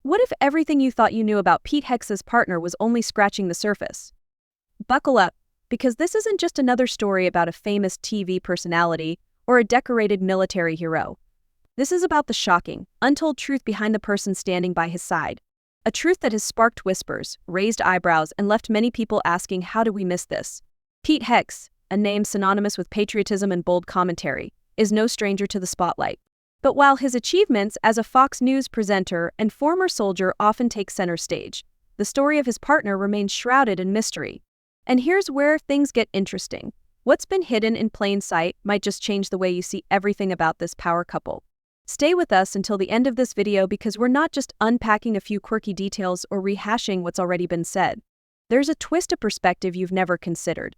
What if everything you thought you knew about Pete Hegseth's partner was only scratching the surface? Buckle up, because this isn't just another story about a famous TV personality or a decorated military hero. This is about the shocking, untold truth behind the person standing by his side. A truth that has sparked whispers, raised eyebrows, and left many people asking, how did we miss this? Pete Hegseth, a name synonymous with patriotism and bold commentary, is no stranger to the spotlight. But while his achievements as a Fox News presenter and former soldier often take center stage, the story of his partner remains shrouded in mystery. And here's where things get interesting. What's been hidden in plain sight might just change the way you see everything about this power couple. Stay with us until the end of this video, because we're not just unpacking a few quirky details or rehashing what's already been said. There's a twist of perspective you've never considered.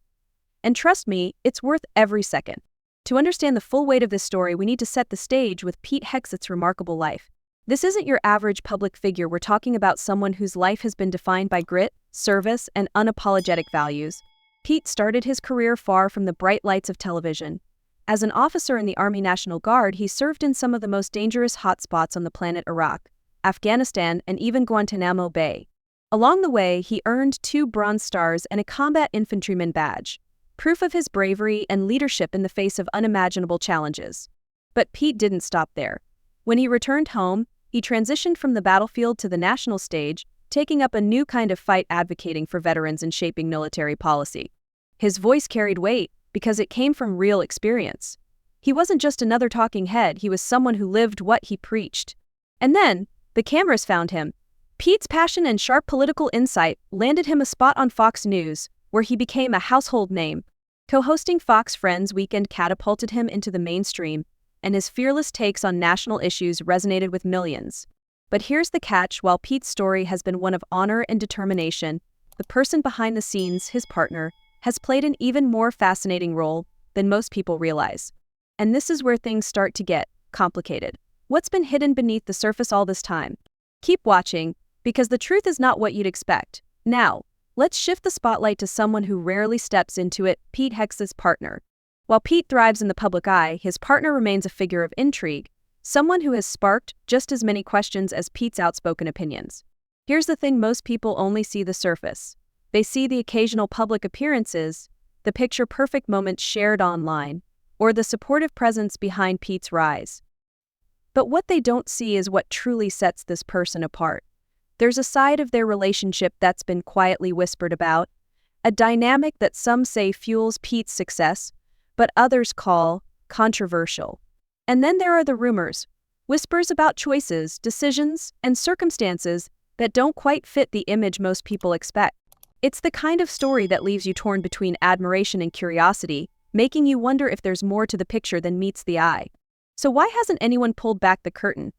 And trust me, it's worth every second. To understand the full weight of this story, we need to set the stage with Pete Hegseth's remarkable life. This isn't your average public figure. We're talking about someone whose life has been defined by grit, service, and unapologetic values. Pete started his career far from the bright lights of television. As an officer in the Army National Guard, he served in some of the most dangerous hotspots on the planet: Iraq, Afghanistan, and even Guantanamo Bay. Along the way, he earned 2 Bronze Stars and a Combat Infantryman badge, proof of his bravery and leadership in the face of unimaginable challenges. But Pete didn't stop there. When he returned home, he transitioned from the battlefield to the national stage, taking up a new kind of fight, advocating for veterans and shaping military policy. His voice carried weight because it came from real experience. He wasn't just another talking head, he was someone who lived what he preached. And then, the cameras found him. Pete's passion and sharp political insight landed him a spot on Fox News, where he became a household name. Co-hosting Fox Friends Weekend catapulted him into the mainstream, and his fearless takes on national issues resonated with millions. But here's the catch: while Pete's story has been one of honor and determination, the person behind the scenes, his partner, has played an even more fascinating role than most people realize. And this is where things start to get complicated. What's been hidden beneath the surface all this time? Keep watching, because the truth is not what you'd expect. Now, let's shift the spotlight to someone who rarely steps into it: Pete Hegseth's partner. While Pete thrives in the public eye, his partner remains a figure of intrigue, someone who has sparked just as many questions as Pete's outspoken opinions. Here's the thing: most people only see the surface. They see the occasional public appearances, the picture-perfect moments shared online, or the supportive presence behind Pete's rise. But what they don't see is what truly sets this person apart. There's a side of their relationship that's been quietly whispered about, a dynamic that some say fuels Pete's success, but others call controversial. And then there are the rumors, whispers about choices, decisions, and circumstances that don't quite fit the image most people expect. It's the kind of story that leaves you torn between admiration and curiosity, making you wonder if there's more to the picture than meets the eye. So why hasn't anyone pulled back the curtain?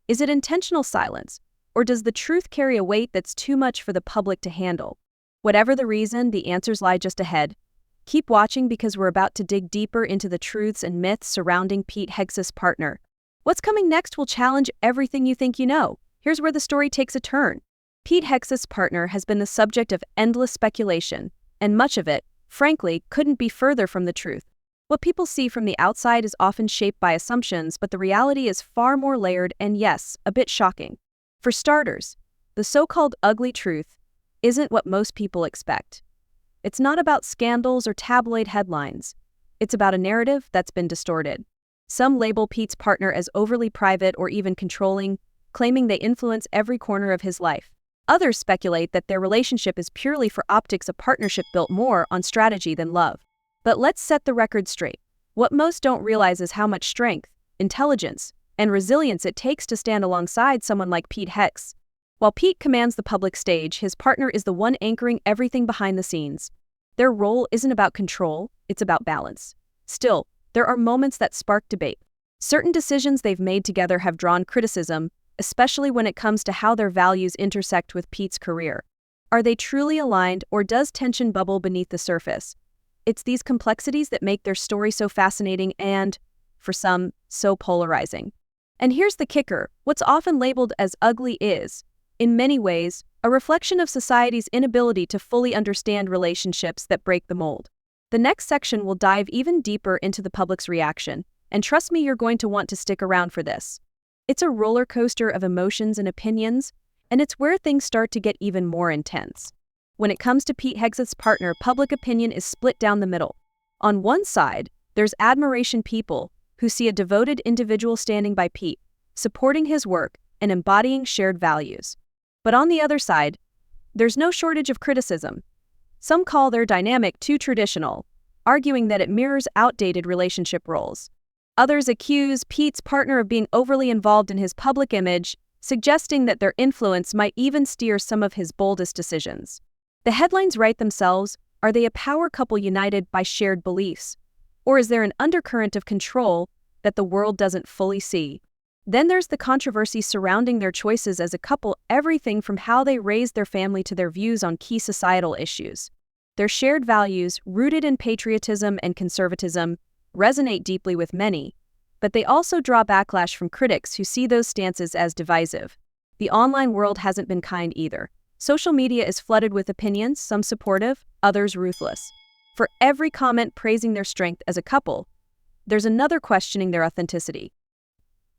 Is it intentional silence? Or does the truth carry a weight that's too much for the public to handle? Whatever the reason, the answers lie just ahead. Keep watching, because we're about to dig deeper into the truths and myths surrounding Pete Hegseth's partner. What's coming next will challenge everything you think you know. Here's where the story takes a turn. Pete Hegseth's partner has been the subject of endless speculation, and much of it, frankly, couldn't be further from the truth. What people see from the outside is often shaped by assumptions, but the reality is far more layered and, yes, a bit shocking. For starters, the so-called ugly truth isn't what most people expect. It's not about scandals or tabloid headlines. It's about a narrative that's been distorted. Some label Pete's partner as overly private or even controlling, claiming they influence every corner of his life. Others speculate that their relationship is purely for optics, a partnership built more on strategy than love. But let's set the record straight. What most don't realize is how much strength, intelligence, and resilience it takes to stand alongside someone like Pete Hegseth. While Pete commands the public stage, his partner is the one anchoring everything behind the scenes. Their role isn't about control, it's about balance. Still, there are moments that spark debate. Certain decisions they've made together have drawn criticism, especially when it comes to how their values intersect with Pete's career. Are they truly aligned, or does tension bubble beneath the surface? It's these complexities that make their story so fascinating and, for some, so polarizing. And here's the kicker: what's often labeled as ugly is, in many ways, a reflection of society's inability to fully understand relationships that break the mold. The next section will dive even deeper into the public's reaction, and trust me, you're going to want to stick around for this. It's a roller coaster of emotions and opinions, And it's where things start to get even more intense. When it comes to Pete Hegseth's partner, public opinion is split down the middle. On one side, there's admiration people who see a devoted individual standing by Pete, supporting his work and embodying shared values. But on the other side, there's no shortage of criticism. Some call their dynamic too traditional, arguing that it mirrors outdated relationship roles. Others accuse Pete's partner of being overly involved in his public image, suggesting that their influence might even steer some of his boldest decisions. The headlines write themselves: are they a power couple united by shared beliefs? Or is there an undercurrent of control that the world doesn't fully see? Then there's the controversy surrounding their choices as a couple, everything from how they raised their family to their views on key societal issues. Their shared values, rooted in patriotism and conservatism, resonate deeply with many, but they also draw backlash from critics who see those stances as divisive. The online world hasn't been kind either. Social media is flooded with opinions, some supportive, others ruthless. For every comment praising their strength as a couple, there's another questioning their authenticity.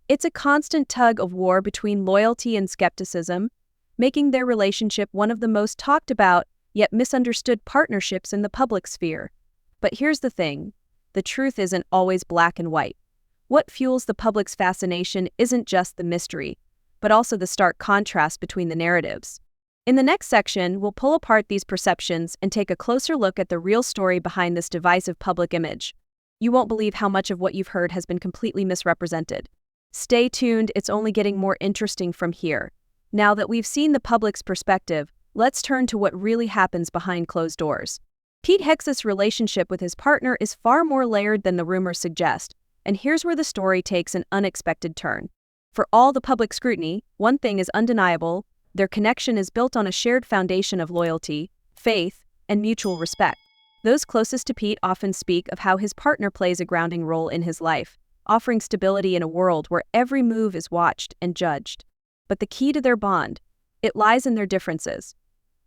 It's a constant tug of war between loyalty and skepticism, making their relationship one of the most talked about yet misunderstood partnerships in the public sphere. But here's the thing: the truth isn't always black and white. What fuels the public's fascination isn't just the mystery, but also the stark contrast between the narratives. In the next section, we'll pull apart these perceptions and take a closer look at the real story behind this divisive public image. You won't believe how much of what you've heard has been completely misrepresented. Stay tuned, it's only getting more interesting from here. Now that we've seen the public's perspective, let's turn to what really happens behind closed doors. Pete Hegseth's relationship with his partner is far more layered than the rumors suggest, and here's where the story takes an unexpected turn. For all the public scrutiny, one thing is undeniable: their connection is built on a shared foundation of loyalty, faith, and mutual respect. Those closest to Pete often speak of how his partner plays a grounding role in his life, offering stability in a world where every move is watched and judged. But the key to their bond, it lies in their differences.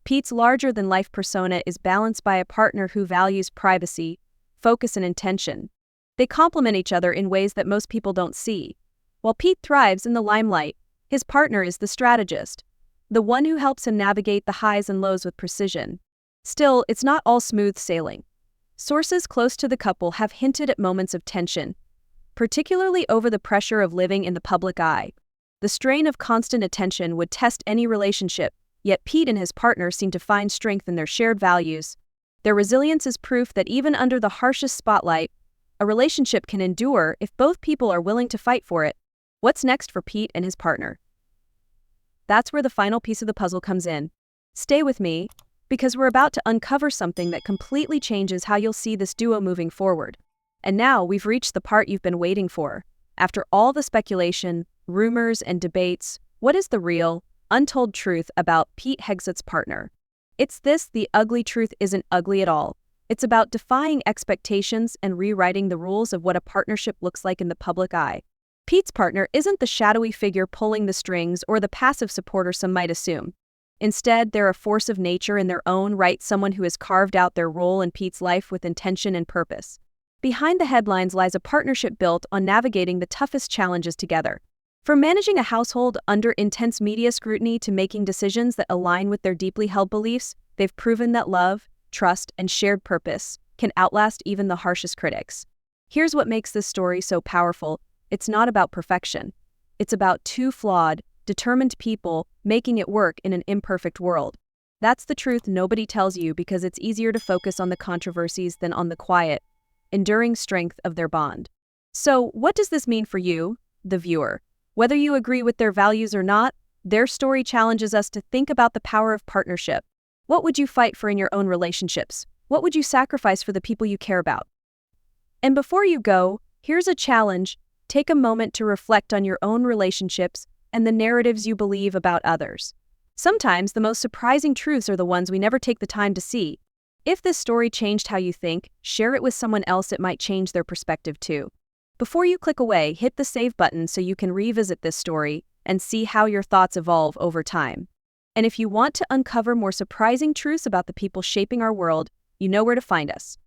Pete's larger-than-life persona is balanced by a partner who values privacy, focus, and intention. They complement each other in ways that most people don't see. While Pete thrives in the limelight, his partner is the strategist, the one who helps him navigate the highs and lows with precision. Still, it's not all smooth sailing. Sources close to the couple have hinted at moments of tension, particularly over the pressure of living in the public eye. The strain of constant attention would test any relationship, yet Pete and his partner seem to find strength in their shared values. Their resilience is proof that even under the harshest spotlight, a relationship can endure if both people are willing to fight for it. What's next for Pete and his partner? That's where the final piece of the puzzle comes in. Stay with me, because we're about to uncover something that completely changes how you'll see this duo moving forward. And now we've reached the part you've been waiting for. After all the speculation, rumors, and debates, what is the real, untold truth about Pete Hegseth's partner? It's this: the ugly truth isn't ugly at all. It's about defying expectations and rewriting the rules of what a partnership looks like in the public eye. Pete's partner isn't the shadowy figure pulling the strings or the passive supporter some might assume. Instead, they're a force of nature in their own right, someone who has carved out their role in Pete's life with intention and purpose. Behind the headlines lies a partnership built on navigating the toughest challenges together. From managing a household under intense media scrutiny to making decisions that align with their deeply held beliefs, they've proven that love, trust, and shared purpose can outlast even the harshest critics. Here's what makes this story so powerful: it's not about perfection. It's about two flawed, determined people making it work in an imperfect world. That's the truth nobody tells you, because it's easier to focus on the controversies than on the quiet, enduring strength of their bond. So, what does this mean for you, the viewer? Whether you agree with their values or not, their story challenges us to think about the power of partnership. What would you fight for in your own relationships? What would you sacrifice for the people you care about? And before you go, here's a challenge: take a moment to reflect on your own relationships and the narratives you believe about others. Sometimes the most surprising truths are the ones we never take the time to see. If this story changed how you think, share it with someone else. It might change their perspective too. Before you click away, hit the save button so you can revisit this story and see how your thoughts evolve over time. And if you want to uncover more surprising truths about the people shaping our world, you know where to find us.